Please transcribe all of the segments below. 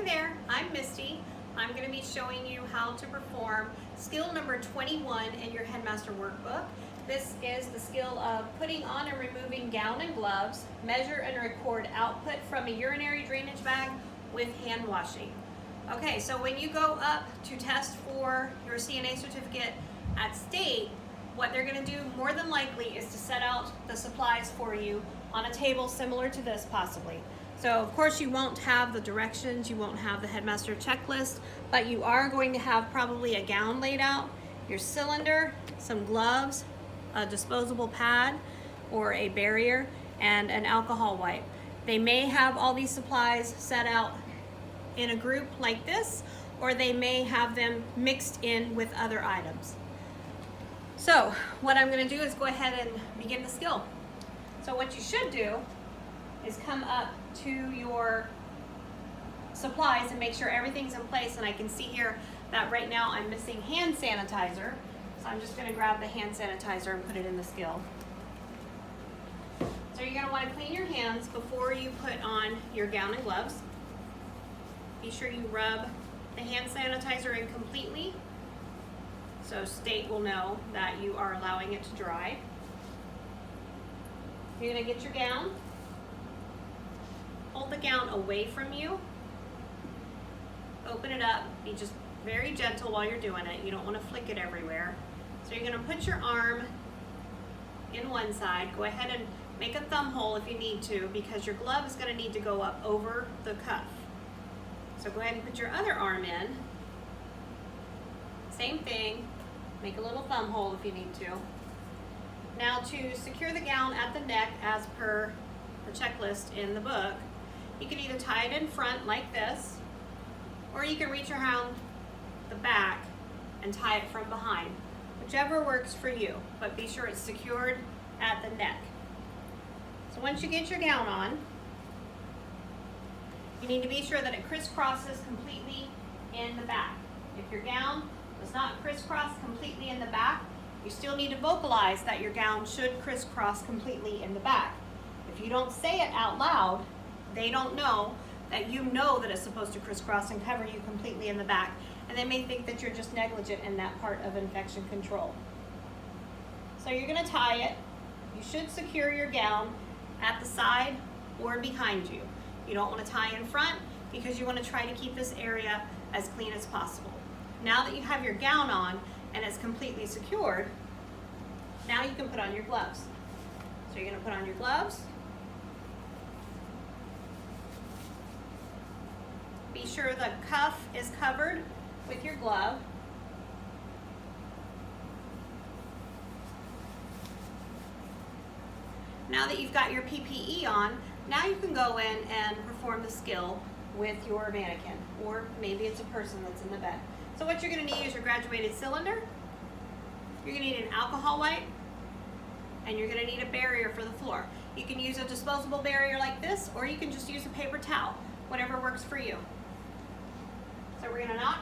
Hey there, I'm Misty. I'm going to be showing you how to perform skill number 21 in your Headmaster workbook. This is the skill of putting on and removing gown and gloves, measure and record output from a urinary drainage bag with hand washing. Okay, so when you go up to test for your CNA certificate at state, what they're going to do more than likely is to set out the supplies for you on a table similar to this possibly. So of course you won't have the directions, you won't have the Headmaster checklist, but you are going to have probably a gown laid out, your cylinder, some gloves, a disposable pad or a barrier, and an alcohol wipe. They may have all these supplies set out in a group like this, or they may have them mixed in with other items. So what I'm going to do is go ahead and begin the skill. So what you should do is come up to your supplies and make sure everything's in place. And I can see here that right now I'm missing hand sanitizer. So I'm just going to grab the hand sanitizer and put it in the skill. So you're going to want to clean your hands before you put on your gown and gloves. Be sure you rub the hand sanitizer in completely so state will know that you are allowing it to dry. You're going to get your gown. Hold the gown away from you. Open it up. Be just very gentle while you're doing it. You don't want to flick it everywhere. So you're going to put your arm in one side. Go ahead and make a thumb hole if you need to, because your glove is going to need to go up over the cuff. So go ahead and put your other arm in. Same thing. Make a little thumb hole if you need to. Now to secure the gown at the neck as per the checklist in the book, you can either tie it in front like this, or you can reach around the back and tie it from behind, whichever works for you, but be sure it's secured at the neck. So once you get your gown on, you need to be sure that it crisscrosses completely in the back. If your gown does not crisscross completely in the back, you still need to vocalize that your gown should crisscross completely in the back. If you don't say it out loud, they don't know that you know that it's supposed to crisscross and cover you completely in the back, and they may think that you're just negligent in that part of infection control. So you're going to tie it. You should secure your gown at the side or behind you. You don't want to tie in front because you want to try to keep this area as clean as possible. Now that you have your gown on and it's completely secured, now you can put on your gloves. So you're going to put on your gloves. Be sure the cuff is covered with your glove. Now that you've got your PPE on, now you can go in and perform the skill with your mannequin, or maybe it's a person that's in the bed. So what you're going to need is your graduated cylinder, you're going to need an alcohol wipe, and you're going to need a barrier for the floor. You can use a disposable barrier like this, or you can just use a paper towel, whatever works for you. So we're going to knock.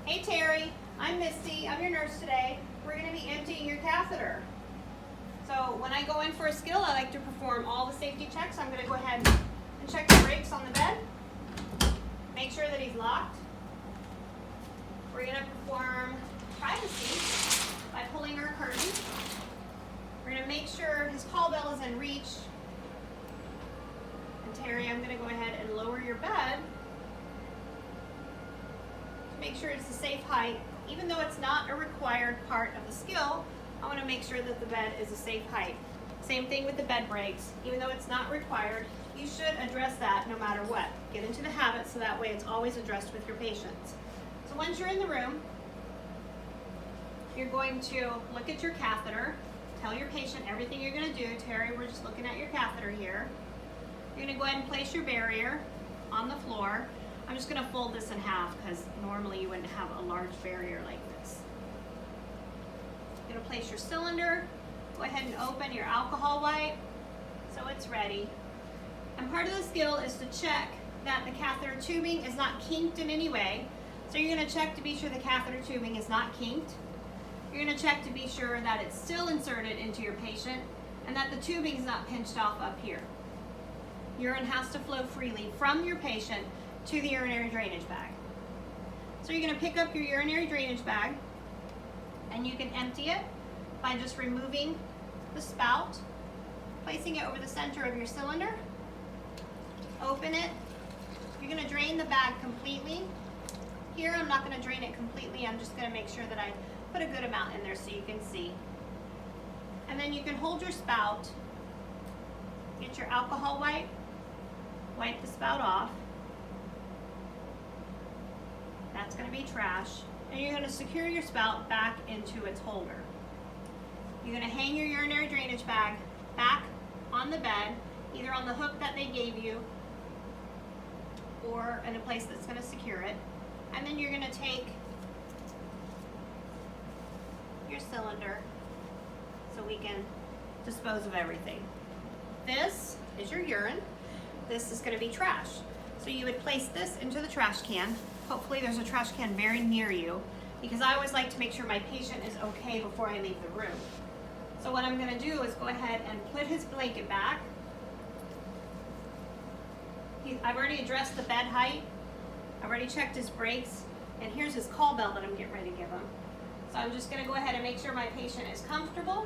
Hey Terry, I'm Misty, I'm your nurse today. We're going to be emptying your catheter. So when I go in for a skill, I like to perform all the safety checks. I'm going to go ahead and check the brakes on the bed. Make sure that he's locked. We're going to perform privacy by pulling our curtain. We're going to make sure his call bell is in reach. And Terry, I'm going to go ahead and lower your bed to make sure it's a safe height. Even though it's not a required part of the skill, I want to make sure that the bed is a safe height. Same thing with the bed breaks. Even though it's not required, you should address that no matter what. Get into the habit so that way it's always addressed with your patients. So once you're in the room, you're going to look at your catheter, tell your patient everything you're going to do. Terry, we're just looking at your catheter here. You're going to go ahead and place your barrier on the floor. I'm just going to fold this in half because normally you wouldn't have a large barrier like this. You're going to place your cylinder. Go ahead and open your alcohol wipe so it's ready. And part of the skill is to check that the catheter tubing is not kinked in any way. So you're going to check to be sure the catheter tubing is not kinked. You're going to check to be sure that it's still inserted into your patient and that the tubing is not pinched off up here. Urine has to flow freely from your patient to the urinary drainage bag. So you're gonna pick up your urinary drainage bag and you can empty it by just removing the spout, placing it over the center of your cylinder, open it. You're gonna drain the bag completely. Here I'm not gonna drain it completely, I'm just gonna make sure that I put a good amount in there so you can see. And then you can hold your spout, get your alcohol wipe, wipe the spout off. That's gonna be trash. And you're gonna secure your spout back into its holder. You're gonna hang your urinary drainage bag back on the bed, either on the hook that they gave you or in a place that's gonna secure it. And then you're gonna take your cylinder so we can dispose of everything. This is your urine. This is gonna be trash. So you would place this into the trash can. Hopefully there's a trash can very near you, because I always like to make sure my patient is okay before I leave the room. So what I'm gonna do is go ahead and put his blanket back. I've already addressed the bed height. I've already checked his brakes, and here's his call bell that I'm getting ready to give him. So I'm just gonna go ahead and make sure my patient is comfortable.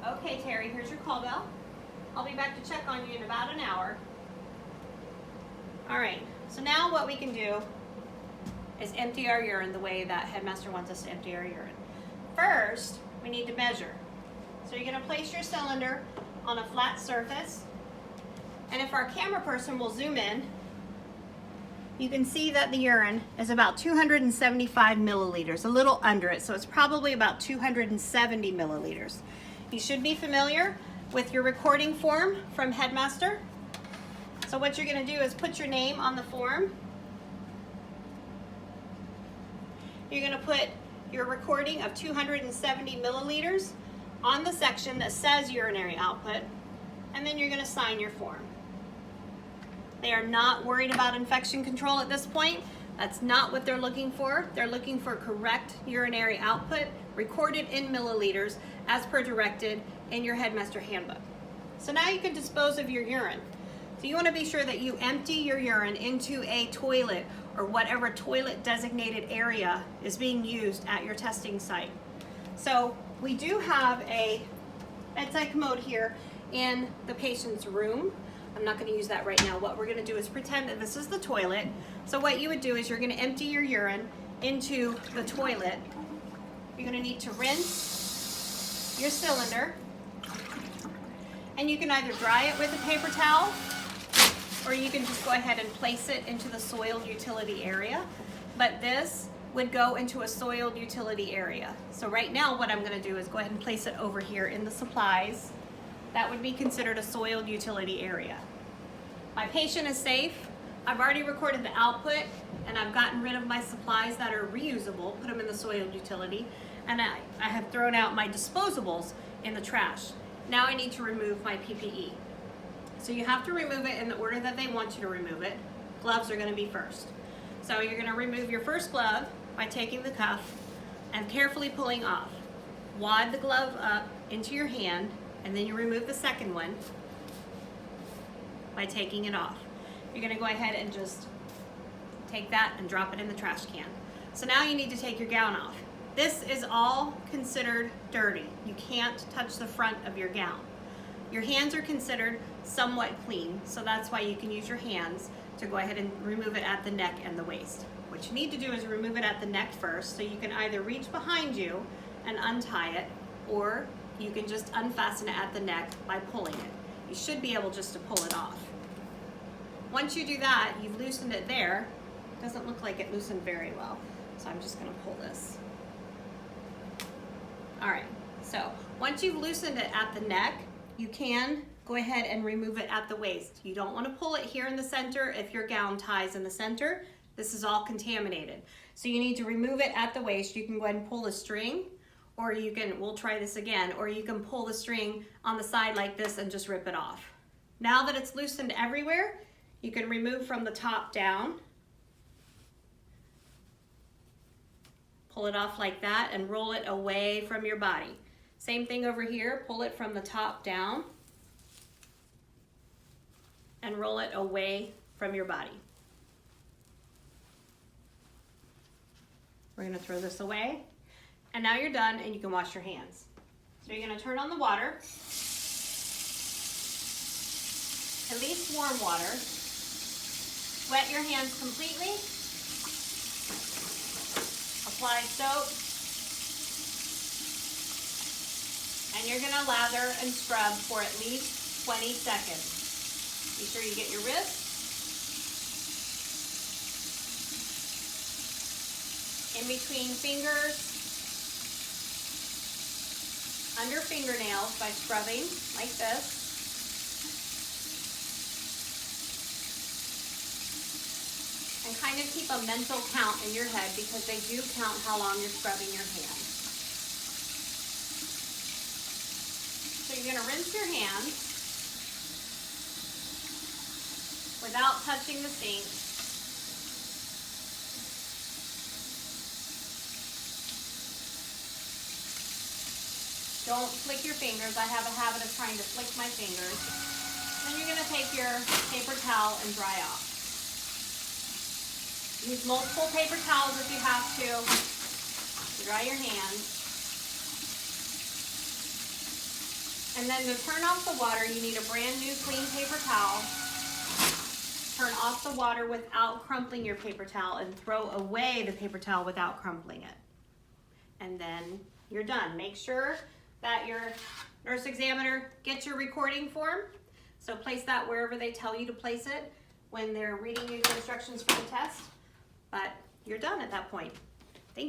Okay, Terry, here's your call bell. I'll be back to check on you in about an hour. All right, so now what we can do is empty our urine the way that Headmaster wants us to empty our urine. First, we need to measure. So you're gonna place your cylinder on a flat surface, and if our camera person will zoom in, you can see that the urine is about 275 milliliters, a little under it, so it's probably about 270 milliliters. You should be familiar with your recording form from Headmaster. So what you're gonna do is put your name on the form. You're gonna put your recording of 270 milliliters on the section that says urinary output, and then you're gonna sign your form. They are not worried about infection control at this point. That's not what they're looking for. They're looking for correct urinary output recorded in milliliters as per directed in your Headmaster handbook. So now you can dispose of your urine. So you want to be sure that you empty your urine into a toilet or whatever toilet designated area is being used at your testing site. So we do have a bedside commode here in the patient's room. I'm not going to use that right now. What we're going to do is pretend that this is the toilet. So what you would do is you're going to empty your urine into the toilet. You're going to need to rinse your cylinder, and you can either dry it with a paper towel, or you can just go ahead and place it into the soiled utility area. But this would go into a soiled utility area. So right now what I'm gonna do is go ahead and place it over here in the supplies. That would be considered a soiled utility area. My patient is safe. I've already recorded the output, and I've gotten rid of my supplies that are reusable, put them in the soiled utility, and I have thrown out my disposables in the trash. Now I need to remove my PPE. So you have to remove it in the order that they want you to remove it. Gloves are going to be first. So you're going to remove your first glove by taking the cuff and carefully pulling off. Wad the glove up into your hand, and then you remove the second one by taking it off. You're going to go ahead and just take that and drop it in the trash can. So now you need to take your gown off. This is all considered dirty. You can't touch the front of your gown. Your hands are considered somewhat clean, so that's why you can use your hands to go ahead and remove it at the neck and the waist. What you need to do is remove it at the neck first, so you can either reach behind you and untie it, or you can just unfasten it at the neck by pulling it. You should be able just to pull it off. Once you do that, you've loosened it there. It doesn't look like it loosened very well, so I'm just gonna pull this. All right, so once you've loosened it at the neck, you can go ahead and remove it at the waist. You don't want to pull it here in the center if your gown ties in the center. This is all contaminated. So you need to remove it at the waist. You can go ahead and pull the string, or you can, we'll try this again, or you can pull the string on the side like this and just rip it off. Now that it's loosened everywhere, you can remove from the top down. Pull it off like that and roll it away from your body. Same thing over here, pull it from the top down and roll it away from your body. We're gonna throw this away. And now you're done and you can wash your hands. So you're gonna turn on the water, at least warm water. Wet your hands completely. Apply soap. And you're gonna lather and scrub for at least 20 seconds. Be sure you get your wrists, in between fingers, under fingernails by scrubbing like this. And kind of keep a mental count in your head because they do count how long you're scrubbing your hands. So you're gonna rinse your hands without touching the sink. Don't flick your fingers. I have a habit of trying to flick my fingers. Then you're gonna take your paper towel and dry off. Use multiple paper towels if you have to dry your hands. And then to turn off the water, you need a brand new clean paper towel. Turn off the water without crumpling your paper towel and throw away the paper towel without crumpling it. And then you're done. Make sure that your nurse examiner gets your recording form. So place that wherever they tell you to place it when they're reading you the instructions for the test. But you're done at that point.